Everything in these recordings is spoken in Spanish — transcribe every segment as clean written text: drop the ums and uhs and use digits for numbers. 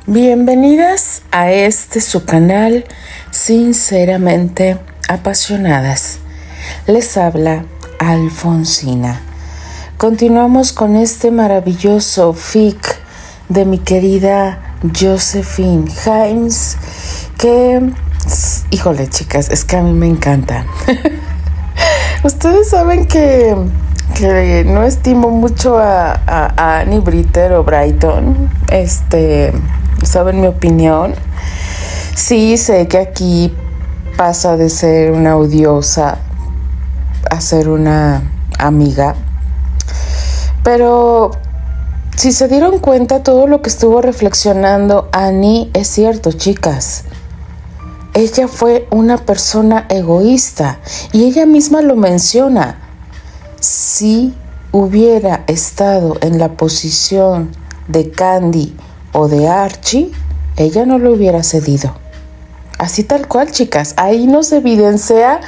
Bienvenidas a su canal Sinceramente Apasionadas. Les habla Alfonsina. Continuamos con este maravilloso fic de mi querida Josephine Himes, que, híjole chicas, es que a mí me encanta. Ustedes saben que no estimo mucho a Annie Britter o Brighton, saben mi opinión. Sí, sé que aquí pasa de ser una odiosa a ser una amiga, pero si se dieron cuenta, todo lo que estuvo reflexionando Annie es cierto, chicas. Ella fue una persona egoísta y ella misma lo menciona. Si hubiera estado en la posición de Candy o de Archie, ella no lo hubiera cedido. Así tal cual, chicas. Ahí nos evidencia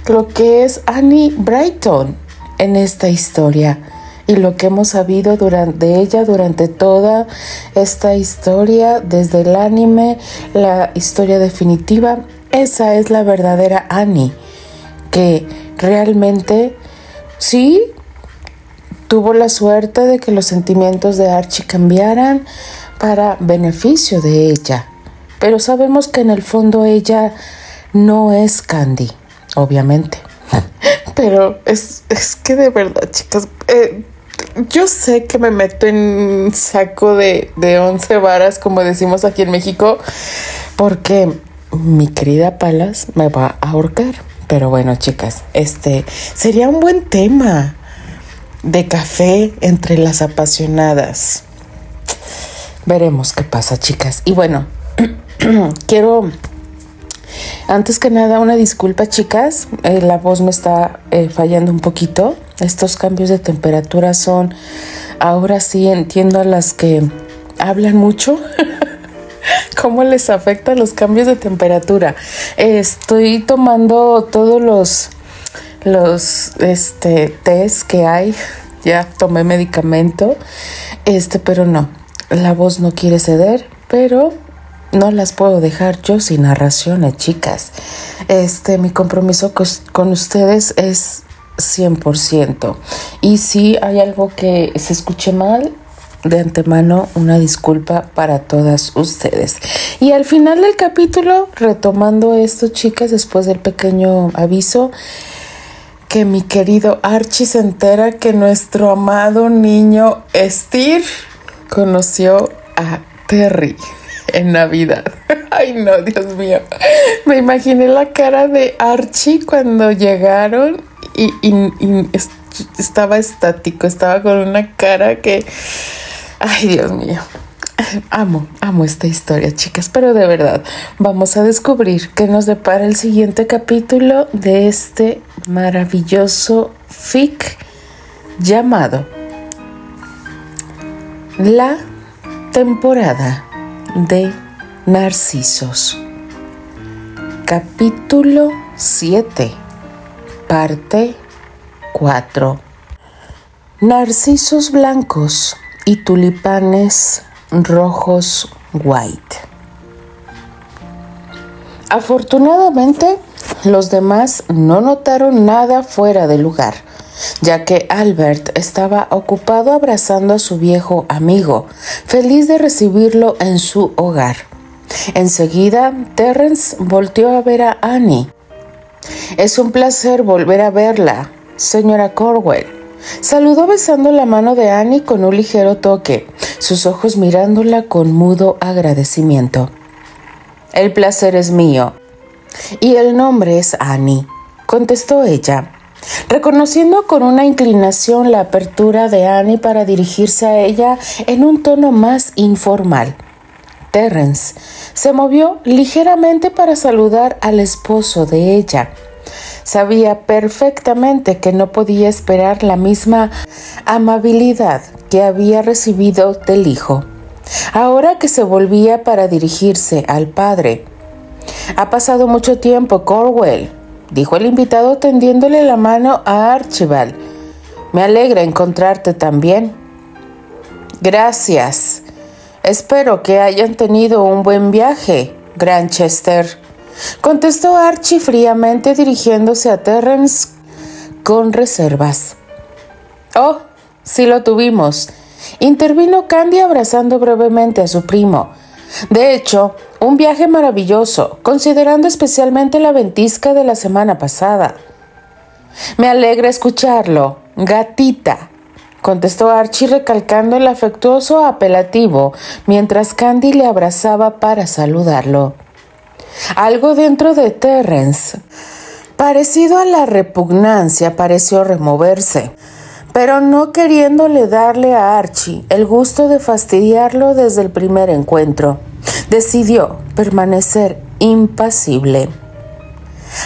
lo que es Annie Brighton en esta historia y lo que hemos sabido de ella durante toda esta historia, desde el anime, la historia definitiva. Esa es la verdadera Annie, que realmente sí tuvo la suerte de que los sentimientos de Archie cambiaran para beneficio de ella. Pero sabemos que en el fondo ella no es Candy, obviamente. Pero es que de verdad, chicas, yo sé que me meto en un saco de 11 varas, como decimos aquí en México, porque mi querida Palas me va a ahorcar. Pero bueno, chicas, sería un buen tema de café entre las apasionadas. Veremos qué pasa, chicas. Y bueno, quiero, antes que nada, una disculpa, chicas. La voz me está fallando un poquito. Estos cambios de temperatura son, ahora sí entiendo a las que hablan mucho. ¿Cómo les afectan los cambios de temperatura? Estoy tomando todos los test que hay. Ya tomé medicamento. Pero no, la voz no quiere ceder, pero no las puedo dejar yo sin narraciones, chicas. Mi compromiso con ustedes es 100%. Y si hay algo que se escuche mal, de antemano, una disculpa para todas ustedes. Y al final del capítulo, retomando esto, chicas, después del pequeño aviso, que mi querido Archie se entera que nuestro amado niño Steve conoció a Terry en Navidad. Ay, no, Dios mío. Me imaginé la cara de Archie cuando llegaron y estaba estático, estaba con una cara que... Ay, Dios mío. Amo esta historia, chicas, pero de verdad, vamos a descubrir qué nos depara el siguiente capítulo de este maravilloso fic llamado La temporada de Narcisos. Capítulo 7, parte 4. Narcisos blancos y tulipanes rojos white. Afortunadamente, los demás no notaron nada fuera de lugar, ya que Albert estaba ocupado abrazando a su viejo amigo, feliz de recibirlo en su hogar. Enseguida, Terrence volteó a ver a Annie. «Es un placer volver a verla, señora Cornwell». Saludó besando la mano de Annie con un ligero toque, sus ojos mirándola con mudo agradecimiento. «El placer es mío. Y el nombre es Annie», contestó ella, reconociendo con una inclinación la apertura de Annie para dirigirse a ella en un tono más informal. Terrence se movió ligeramente para saludar al esposo de ella. Sabía perfectamente que no podía esperar la misma amabilidad que había recibido del hijo. Ahora que se volvía para dirigirse al padre. «Ha pasado mucho tiempo, Cornwell», dijo el invitado tendiéndole la mano a Archibald. «Me alegra encontrarte también». «Gracias. Espero que hayan tenido un buen viaje, Granchester, contestó Archie fríamente dirigiéndose a Terrence con reservas. Oh, sí lo tuvimos, intervino Candy abrazando brevemente a su primo. De hecho, un viaje maravilloso, considerando especialmente la ventisca de la semana pasada. Me alegra escucharlo, gatita, contestó Archie recalcando el afectuoso apelativo mientras Candy le abrazaba para saludarlo. Algo dentro de Terrence, parecido a la repugnancia, pareció removerse, pero no queriéndole darle a Archie el gusto de fastidiarlo desde el primer encuentro, decidió permanecer impasible.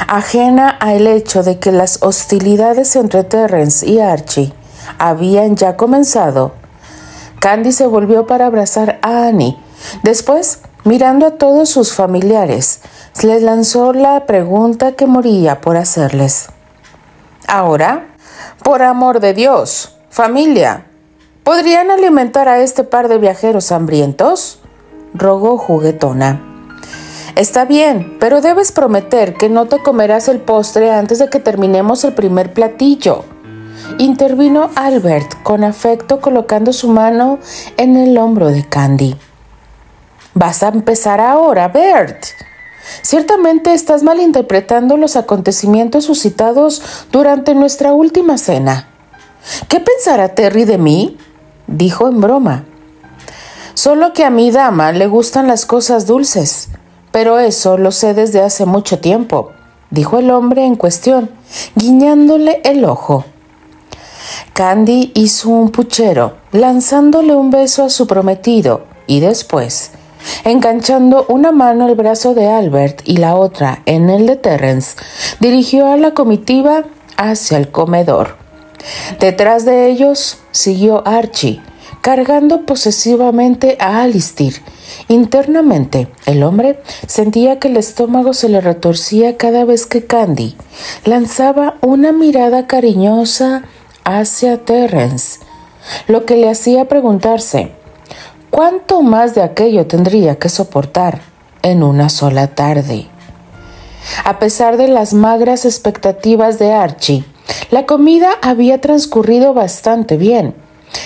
Ajena al hecho de que las hostilidades entre Terrence y Archie habían ya comenzado, Candy se volvió para abrazar a Annie. Después, mirando a todos sus familiares, les lanzó la pregunta que moría por hacerles. Ahora, por amor de Dios, familia, ¿podrían alimentar a este par de viajeros hambrientos?, rogó Juguetona. Está bien, pero debes prometer que no te comerás el postre antes de que terminemos el primer platillo, intervino Albert con afecto colocando su mano en el hombro de Candy. Vas a empezar ahora, Bert. Ciertamente estás malinterpretando los acontecimientos suscitados durante nuestra última cena. ¿Qué pensará Terry de mí?, dijo en broma. Solo que a mi dama le gustan las cosas dulces, pero eso lo sé desde hace mucho tiempo, dijo el hombre en cuestión, guiñándole el ojo. Candy hizo un puchero, lanzándole un beso a su prometido y después, enganchando una mano al brazo de Albert y la otra en el de Terrence, dirigió a la comitiva hacia el comedor. Detrás de ellos siguió Archie, cargando posesivamente a Alistair. Internamente, el hombre sentía que el estómago se le retorcía cada vez que Candy lanzaba una mirada cariñosa hacia Terrence, lo que le hacía preguntarse ¿cuánto más de aquello tendría que soportar en una sola tarde? A pesar de las magras expectativas de Archie, la comida había transcurrido bastante bien.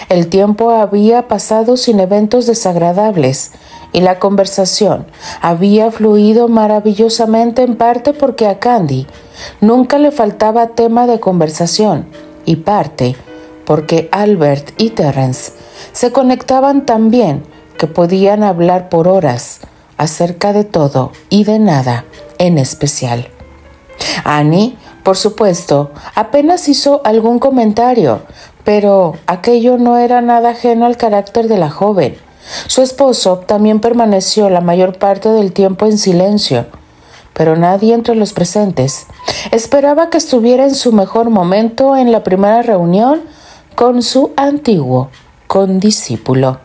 El tiempo había pasado sin eventos desagradables y la conversación había fluido maravillosamente, en parte porque a Candy nunca le faltaba tema de conversación y parte porque Albert y Terrence se conectaban tan bien que podían hablar por horas acerca de todo y de nada en especial. Annie, por supuesto, apenas hizo algún comentario, pero aquello no era nada ajeno al carácter de la joven. Su esposo también permaneció la mayor parte del tiempo en silencio, pero nadie entre los presentes esperaba que estuviera en su mejor momento en la primera reunión con su antiguo condiscípulo.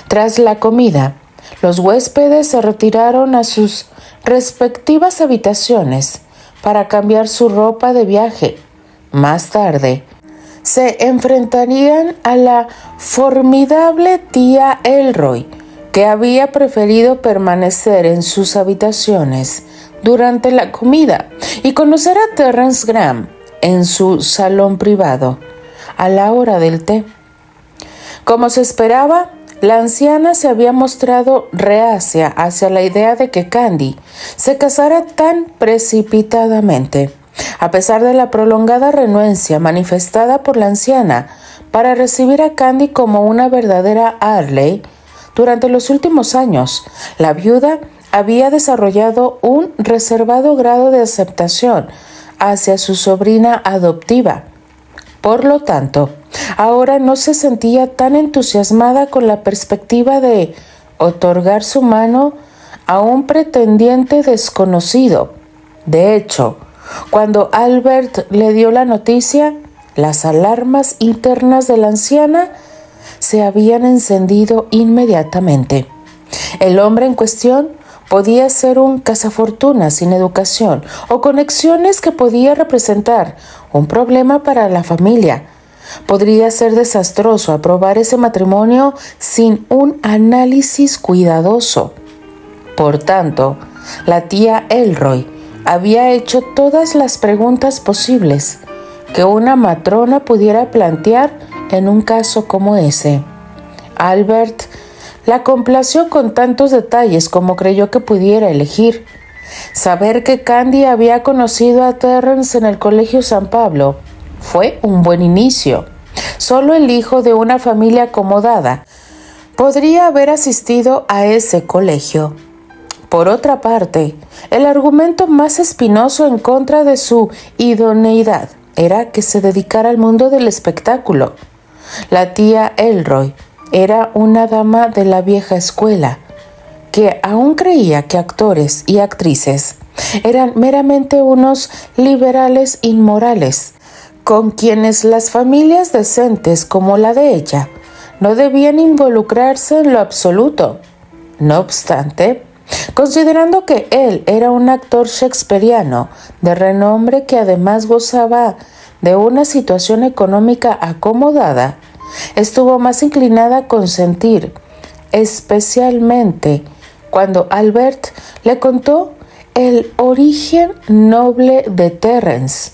Tras la comida, los huéspedes se retiraron a sus respectivas habitaciones para cambiar su ropa de viaje. Más tarde, se enfrentarían a la formidable tía Elroy, que había preferido permanecer en sus habitaciones durante la comida y conocer a Terrence Graham en su salón privado a la hora del té. Como se esperaba, la anciana se había mostrado reacia hacia la idea de que Candy se casara tan precipitadamente, a pesar de la prolongada renuencia manifestada por la anciana para recibir a Candy como una verdadera Arley. Durante los últimos años, la viuda había desarrollado un reservado grado de aceptación hacia su sobrina adoptiva. Por lo tanto, ahora no se sentía tan entusiasmada con la perspectiva de otorgar su mano a un pretendiente desconocido. De hecho, cuando Albert le dio la noticia, las alarmas internas de la anciana se habían encendido inmediatamente. El hombre en cuestión podía ser un cazafortunas sin educación o conexiones que podía representar un problema para la familia, Podría ser desastroso aprobar ese matrimonio sin un análisis cuidadoso. Por tanto, la tía Elroy había hecho todas las preguntas posibles que una matrona pudiera plantear en un caso como ese. Albert la complació con tantos detalles como creyó que pudiera elegir. Saber que Candy había conocido a Terrence en el Colegio San Pablo fue un buen inicio. Solo el hijo de una familia acomodada podría haber asistido a ese colegio. Por otra parte, el argumento más espinoso en contra de su idoneidad era que se dedicara al mundo del espectáculo. La tía Elroy era una dama de la vieja escuela, que aún creía que actores y actrices eran meramente unos liberales inmorales, con quienes las familias decentes como la de ella no debían involucrarse en lo absoluto. No obstante, considerando que él era un actor shakespeariano de renombre que además gozaba de una situación económica acomodada, estuvo más inclinada a consentir, especialmente cuando Albert le contó el origen noble de Terrence.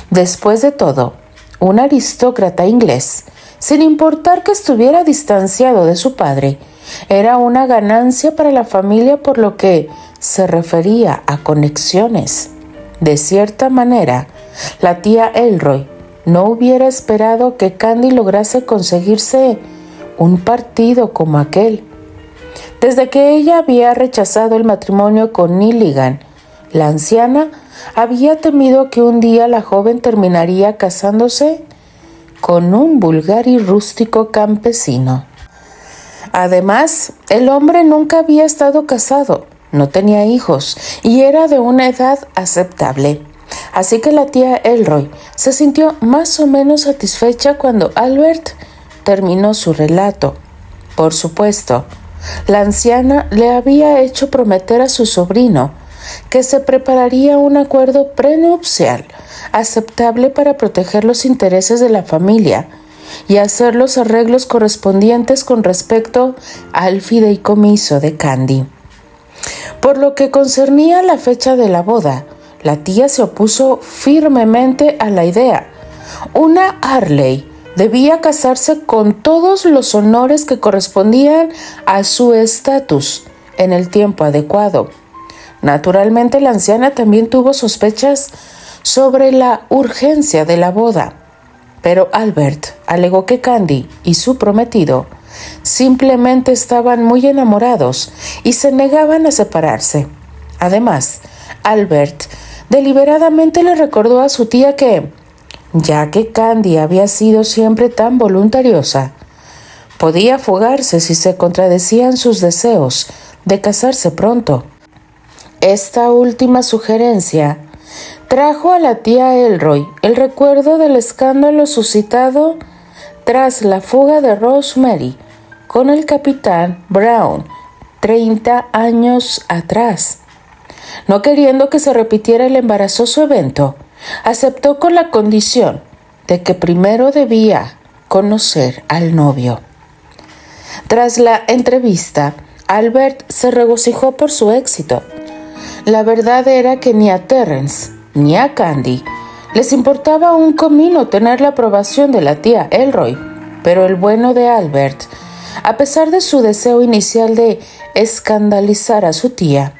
Después de todo, un aristócrata inglés, sin importar que estuviera distanciado de su padre, era una ganancia para la familia por lo que se refería a conexiones. De cierta manera, la tía Elroy no hubiera esperado que Candy lograse conseguirse un partido como aquel. Desde que ella había rechazado el matrimonio con Nilligan, la anciana había temido que un día la joven terminaría casándose con un vulgar y rústico campesino. Además, el hombre nunca había estado casado, no tenía hijos y era de una edad aceptable. Así que la tía Elroy se sintió más o menos satisfecha cuando Albert terminó su relato. Por supuesto, la anciana le había hecho prometer a su sobrino que se prepararía un acuerdo prenupcial aceptable para proteger los intereses de la familia y hacer los arreglos correspondientes con respecto al fideicomiso de Candy. Por lo que concernía a la fecha de la boda, la tía se opuso firmemente a la idea. Una Arley debía casarse con todos los honores que correspondían a su estatus en el tiempo adecuado. Naturalmente, la anciana también tuvo sospechas sobre la urgencia de la boda, pero Albert alegó que Candy y su prometido simplemente estaban muy enamorados y se negaban a separarse. Además, Albert deliberadamente le recordó a su tía que, ya que Candy había sido siempre tan voluntariosa, podía fugarse si se contradecían sus deseos de casarse pronto. Esta última sugerencia trajo a la tía Elroy el recuerdo del escándalo suscitado tras la fuga de Rosemary con el capitán Brown 30 años atrás. No queriendo que se repitiera el embarazoso evento, aceptó con la condición de que primero debía conocer al novio. Tras la entrevista, Albert se regocijó por su éxito. La verdad era que ni a Terrence ni a Candy les importaba un comino tener la aprobación de la tía Elroy, pero el bueno de Albert, a pesar de su deseo inicial de escandalizar a su tía,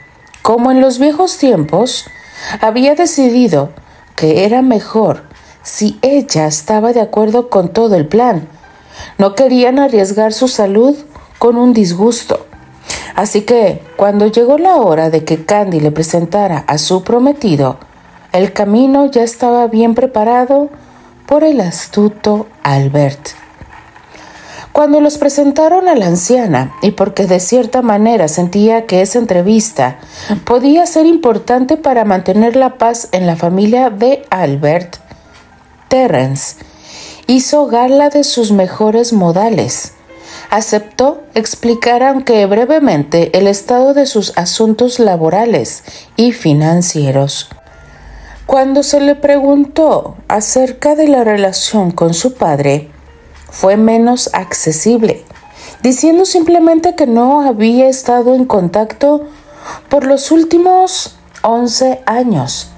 como en los viejos tiempos, había decidido que era mejor si ella estaba de acuerdo con todo el plan. No querían arriesgar su salud con un disgusto. Así que, cuando llegó la hora de que Candy le presentara a su prometido, el camino ya estaba bien preparado por el astuto Albert. Cuando los presentaron a la anciana, y porque de cierta manera sentía que esa entrevista podía ser importante para mantener la paz en la familia de Albert, Terrence hizo gala de sus mejores modales. Aceptó explicar, aunque brevemente, el estado de sus asuntos laborales y financieros. Cuando se le preguntó acerca de la relación con su padre, fue menos accesible, diciendo simplemente que no había estado en contacto por los últimos 11 años.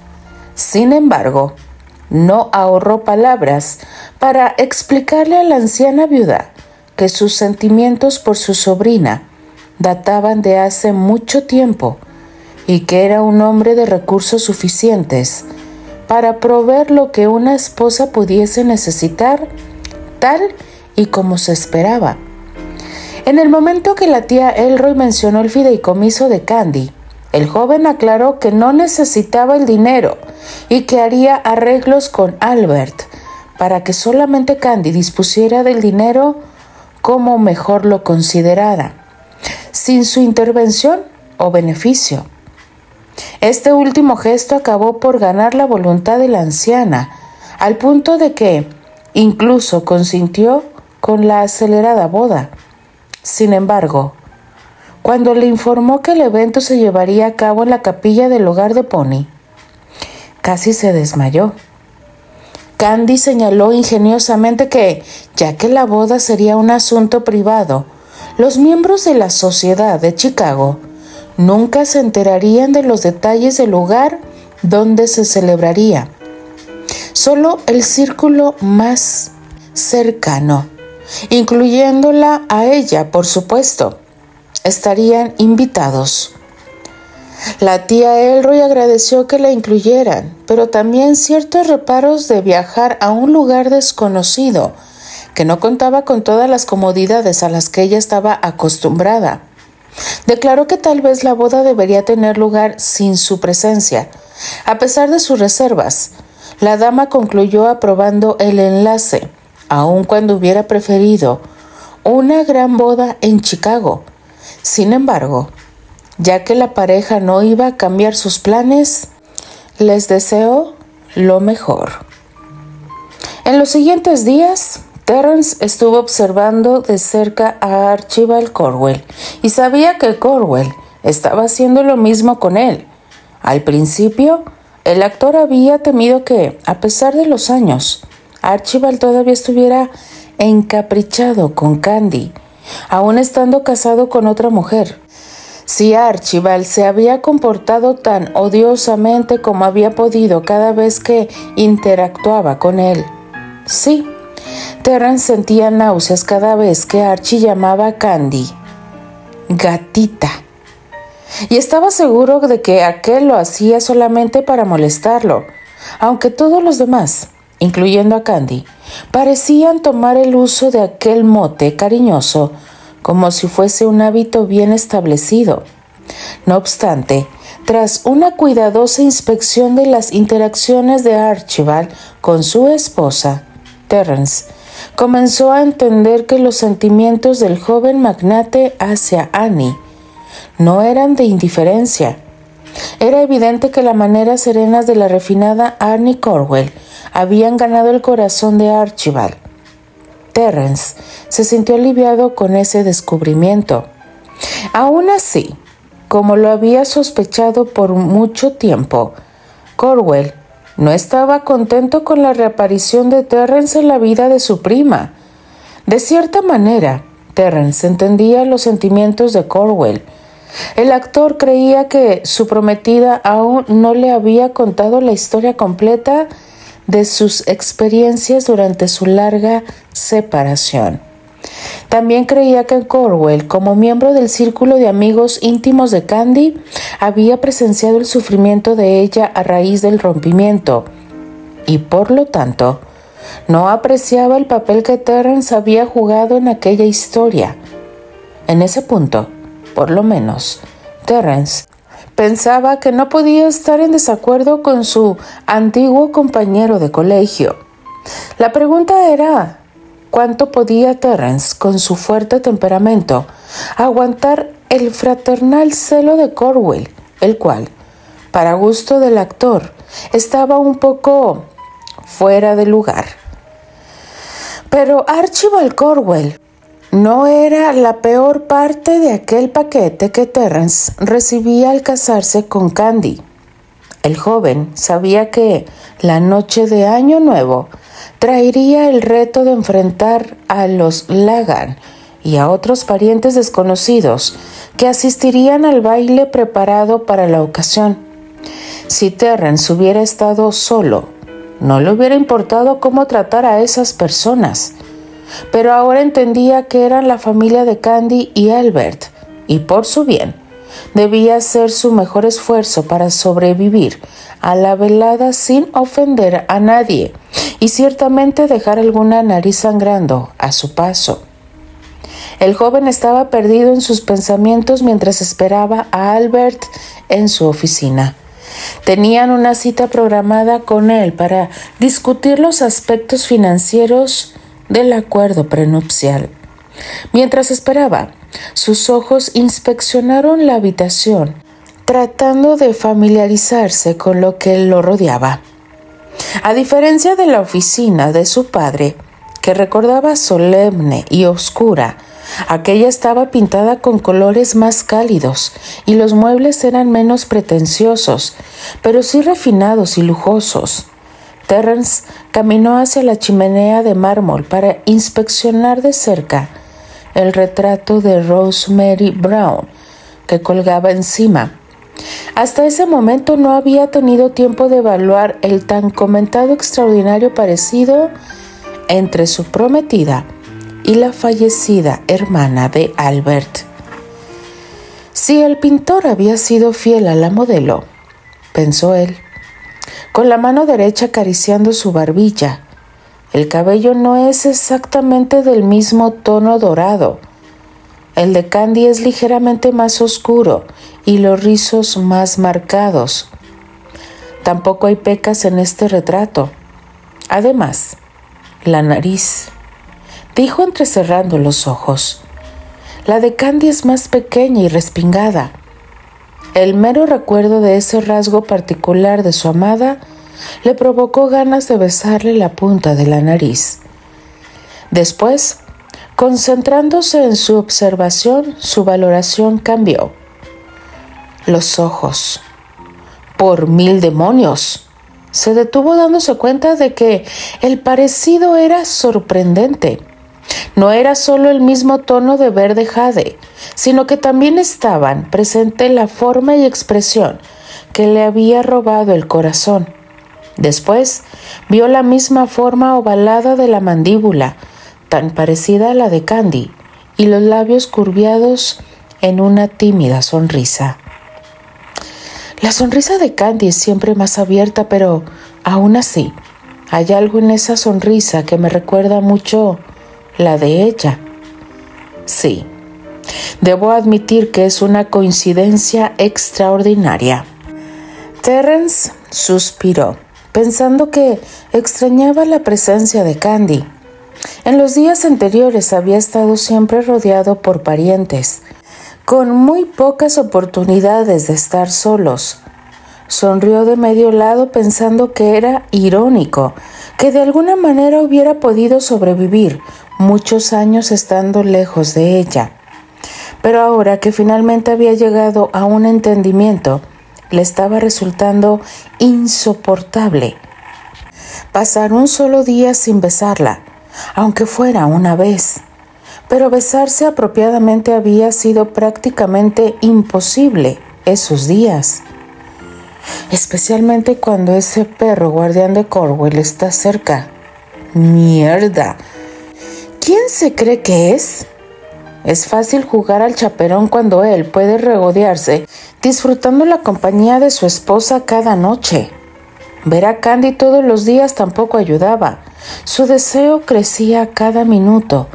Sin embargo, no ahorró palabras para explicarle a la anciana viuda que sus sentimientos por su sobrina databan de hace mucho tiempo y que era un hombre de recursos suficientes para proveer lo que una esposa pudiese necesitar, tal y como se esperaba. En el momento que la tía Elroy mencionó el fideicomiso de Candy, el joven aclaró que no necesitaba el dinero y que haría arreglos con Albert para que solamente Candy dispusiera del dinero como mejor lo considerara, sin su intervención o beneficio. Este último gesto acabó por ganar la voluntad de la anciana, al punto de que incluso consintió con la acelerada boda. Sin embargo, cuando le informó que el evento se llevaría a cabo en la capilla del hogar de Pony, casi se desmayó. Candy señaló ingeniosamente que, ya que la boda sería un asunto privado, los miembros de la sociedad de Chicago nunca se enterarían de los detalles del lugar donde se celebraría. Solo el círculo más cercano, incluyéndola a ella, por supuesto, estarían invitados. La tía Elroy agradeció que la incluyeran, pero también ciertos reparos de viajar a un lugar desconocido, que no contaba con todas las comodidades a las que ella estaba acostumbrada. Declaró que tal vez la boda debería tener lugar sin su presencia. A pesar de sus reservas, la dama concluyó aprobando el enlace, aun cuando hubiera preferido una gran boda en Chicago. Sin embargo, ya que la pareja no iba a cambiar sus planes, les deseó lo mejor. En los siguientes días, Terrence estuvo observando de cerca a Archibald Cornwell y sabía que Cornwell estaba haciendo lo mismo con él. Al principio, el actor había temido que, a pesar de los años, Archibald todavía estuviera encaprichado con Candy, aún estando casado con otra mujer. Si Archibald se había comportado tan odiosamente como había podido cada vez que interactuaba con él. Sí, Terrence sentía náuseas cada vez que Archie llamaba a Candy gatita, y estaba seguro de que aquel lo hacía solamente para molestarlo, aunque todos los demás, incluyendo a Candy, parecían tomar el uso de aquel mote cariñoso como si fuese un hábito bien establecido. No obstante, tras una cuidadosa inspección de las interacciones de Archibald con su esposa, Terrence comenzó a entender que los sentimientos del joven magnate hacia Annie no eran de indiferencia. Era evidente que las maneras serenas de la refinada Annie Cornwell habían ganado el corazón de Archibald. Terrence se sintió aliviado con ese descubrimiento. Aún así, como lo había sospechado por mucho tiempo, Cornwell no estaba contento con la reaparición de Terrence en la vida de su prima. De cierta manera, Terrence entendía los sentimientos de Cornwell. El actor creía que su prometida aún no le había contado la historia completa de sus experiencias durante su larga separación. También creía que Cornwell, como miembro del círculo de amigos íntimos de Candy, había presenciado el sufrimiento de ella a raíz del rompimiento y, por lo tanto, no apreciaba el papel que Terrence había jugado en aquella historia. En ese punto, por lo menos, Terrence pensaba que no podía estar en desacuerdo con su antiguo compañero de colegio. La pregunta era: ¿cuánto podía Terrence, con su fuerte temperamento, aguantar el fraternal celo de Cornwell, el cual, para gusto del actor, estaba un poco fuera de lugar? Pero Archibald Cornwell no era la peor parte de aquel paquete que Terrence recibía al casarse con Candy. El joven sabía que la noche de Año Nuevo traería el reto de enfrentar a los Lagan y a otros parientes desconocidos que asistirían al baile preparado para la ocasión. Si Terrence hubiera estado solo, no le hubiera importado cómo tratar a esas personas, pero ahora entendía que eran la familia de Candy y Albert, y por su bien, debía hacer su mejor esfuerzo para sobrevivir a la velada sin ofender a nadie y ciertamente dejar alguna nariz sangrando a su paso. El joven estaba perdido en sus pensamientos mientras esperaba a Albert en su oficina. Tenían una cita programada con él para discutir los aspectos financieros del acuerdo prenupcial. Mientras esperaba, sus ojos inspeccionaron la habitación, tratando de familiarizarse con lo que lo rodeaba. A diferencia de la oficina de su padre, que recordaba solemne y oscura, aquella estaba pintada con colores más cálidos y los muebles eran menos pretenciosos, pero sí refinados y lujosos. Terrence caminó hacia la chimenea de mármol para inspeccionar de cerca el retrato de Rosemary Brown que colgaba encima. Hasta ese momento no había tenido tiempo de evaluar el tan comentado extraordinario parecido entre su prometida y la fallecida hermana de Albert. Si el pintor había sido fiel a la modelo, pensó él, con la mano derecha acariciando su barbilla, el cabello no es exactamente del mismo tono dorado. El de Candy es ligeramente más oscuro y los rizos más marcados. Tampoco hay pecas en este retrato. Además, la nariz, dijo entrecerrando los ojos. La de Candy es más pequeña y respingada. El mero recuerdo de ese rasgo particular de su amada le provocó ganas de besarle la punta de la nariz. Después, concentrándose en su observación, su valoración cambió. Los ojos. ¡Por 1000 demonios! Se detuvo dándose cuenta de que el parecido era sorprendente. No era solo el mismo tono de verde jade, sino que también estaban presentes la forma y expresión que le había robado el corazón. Después vio la misma forma ovalada de la mandíbula, tan parecida a la de Candy, y los labios curviados en una tímida sonrisa. La sonrisa de Candy es siempre más abierta, pero aún así, hay algo en esa sonrisa que me recuerda mucho la de ella. Sí, debo admitir que es una coincidencia extraordinaria. Terrence suspiró, pensando que extrañaba la presencia de Candy. En los días anteriores había estado siempre rodeado por parientes, con muy pocas oportunidades de estar solos. Sonrió de medio lado pensando que era irónico, que de alguna manera hubiera podido sobrevivir muchos años estando lejos de ella. Pero ahora que finalmente había llegado a un entendimiento, le estaba resultando insoportable pasar un solo día sin besarla, aunque fuera una vez. Pero besarse apropiadamente había sido prácticamente imposible esos días, especialmente cuando ese perro guardián de Cornwall está cerca. ¡Mierda! ¿Quién se cree que es? Es fácil jugar al chaperón cuando él puede regodearse disfrutando la compañía de su esposa cada noche. Ver a Candy todos los días tampoco ayudaba. Su deseo crecía cada minuto,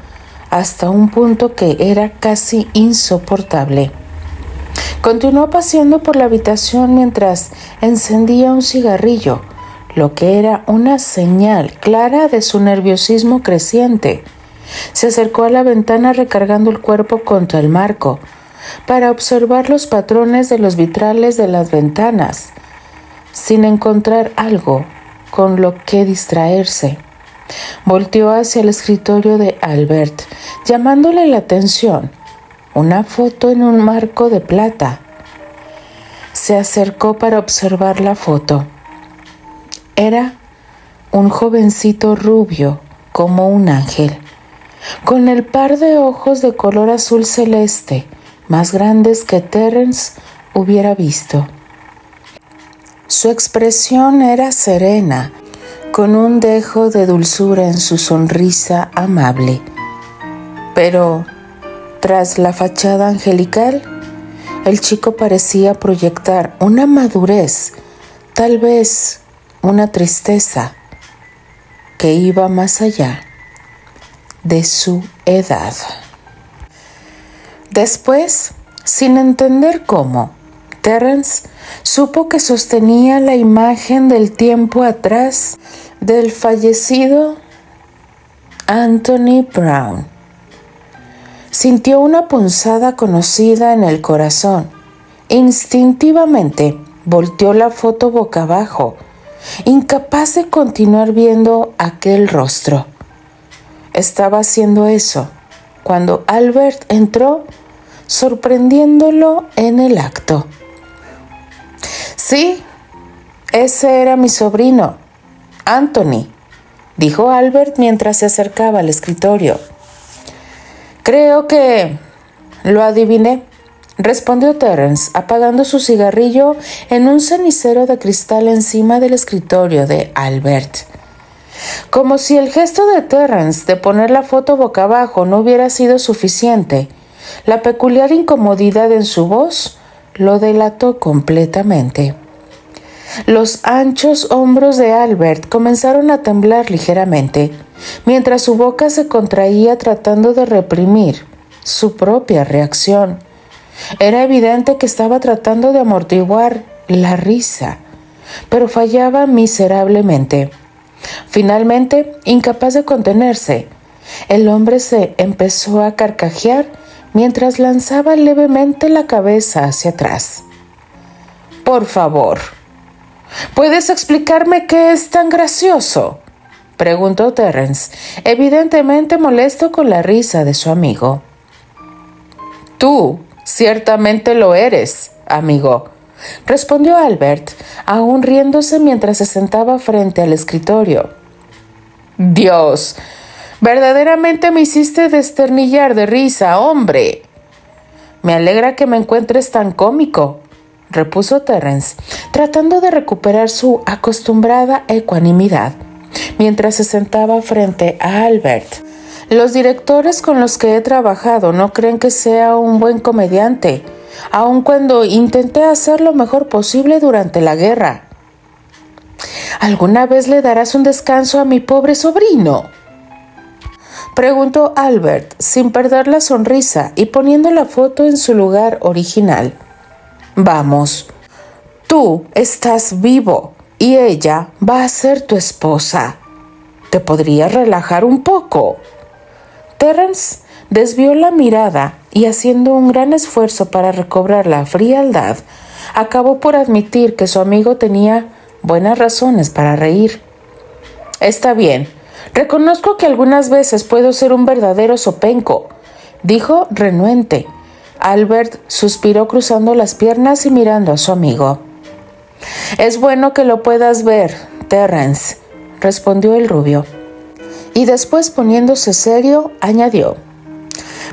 hasta un punto que era casi insoportable. Continuó paseando por la habitación mientras encendía un cigarrillo, lo que era una señal clara de su nerviosismo creciente. Se acercó a la ventana recargando el cuerpo contra el marco para observar los patrones de los vitrales de las ventanas, sin encontrar algo con lo que distraerse. Volteó hacia el escritorio de Albert, llamándole la atención una foto en un marco de plata. se acercó para observar la foto. Era un jovencito rubio como un ángel, con el par de ojos de color azul celeste más grandes que Terrence hubiera visto. Su expresión era serena, con un dejo de dulzura en su sonrisa amable. Pero, tras la fachada angelical, el chico parecía proyectar una madurez, tal vez una tristeza, que iba más allá de su edad. Después, sin entender cómo, Terrence supo que sostenía la imagen del tiempo atrás del fallecido Anthony Brown. Sintió una punzada conocida en el corazón. Instintivamente volteó la foto boca abajo, incapaz de continuar viendo aquel rostro. Estaba haciendo eso cuando Albert entró, sorprendiéndolo en el acto. Sí, ese era mi sobrino, Anthony, dijo Albert mientras se acercaba al escritorio. Creo que lo adiviné, respondió Terrence, apagando su cigarrillo en un cenicero de cristal encima del escritorio de Albert. Como si el gesto de Terrence de poner la foto boca abajo no hubiera sido suficiente, la peculiar incomodidad en su voz lo delató completamente. Los anchos hombros de Albert comenzaron a temblar ligeramente, mientras su boca se contraía tratando de reprimir su propia reacción. Era evidente que estaba tratando de amortiguar la risa, pero fallaba miserablemente. Finalmente, incapaz de contenerse, el hombre se empezó a carcajear mientras lanzaba levemente la cabeza hacia atrás. Por favor, ¿puedes explicarme qué es tan gracioso?, preguntó Terrence, evidentemente molesto con la risa de su amigo. Tú ciertamente lo eres, amigo, respondió Albert, aún riéndose mientras se sentaba frente al escritorio. Dios, verdaderamente me hiciste desternillar de risa, hombre. Me alegra que me encuentres tan cómico, repuso Terrence, tratando de recuperar su acostumbrada ecuanimidad, mientras se sentaba frente a Albert. Los directores con los que he trabajado no creen que sea un buen comediante, aun cuando intenté hacer lo mejor posible durante la guerra. ¿Alguna vez le darás un descanso a mi pobre sobrino?, preguntó Albert, sin perder la sonrisa y poniendo la foto en su lugar original. Vamos, tú estás vivo y ella va a ser tu esposa. ¿Te podrías relajar un poco? Terrence desvió la mirada y, haciendo un gran esfuerzo para recobrar la frialdad, acabó por admitir que su amigo tenía buenas razones para reír. Está bien, reconozco que algunas veces puedo ser un verdadero zopenco, dijo renuente. Albert suspiró cruzando las piernas y mirando a su amigo. Es bueno que lo puedas ver, Terrence, respondió el rubio. Y después, poniéndose serio, añadió: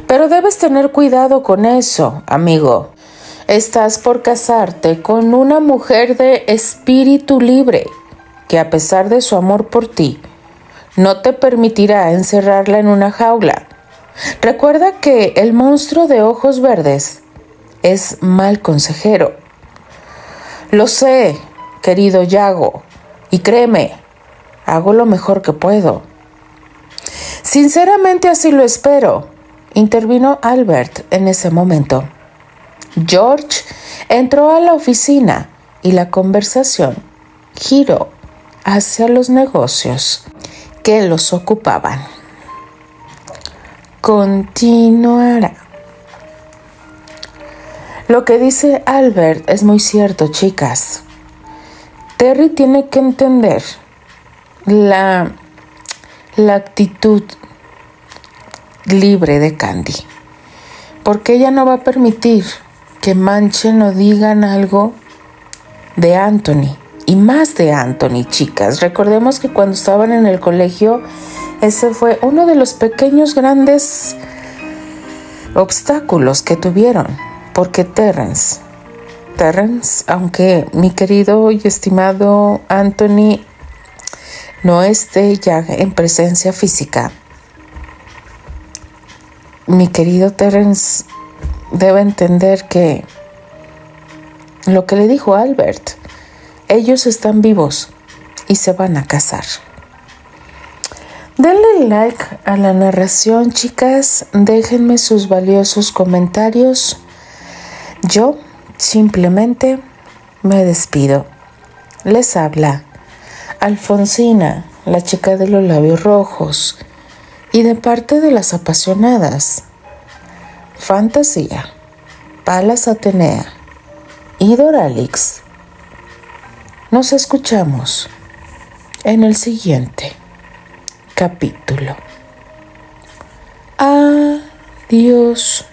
pero debes tener cuidado con eso, amigo. Estás por casarte con una mujer de espíritu libre, que a pesar de su amor por ti, no te permitirá encerrarla en una jaula. Recuerda que el monstruo de ojos verdes es mal consejero. Lo sé, querido Yago, y créeme, hago lo mejor que puedo. Sinceramente así lo espero, intervino Albert en ese momento. George entró a la oficina y la conversación giró hacia los negocios que los ocupaban. Continuará. Lo que dice Albert es muy cierto, chicas. Terry tiene que entender la actitud libre de Candy, porque ella no va a permitir que manchen o digan algo de Anthony y más de Anthony, chicas. Recordemos que cuando estaban en el colegio, ese fue uno de los pequeños grandes obstáculos que tuvieron, porque Terrence, aunque mi querido y estimado Anthony no esté ya en presencia física, mi querido Terrence debe entender que lo que le dijo Albert, ellos están vivos y se van a casar. Denle like a la narración, chicas, déjenme sus valiosos comentarios. Yo simplemente me despido. Les habla Alfonsina, la chica de los labios rojos, y de parte de las apasionadas, Fantasía, Palas Atenea y Doralix. Nos escuchamos en el siguiente capítulo. Adiós.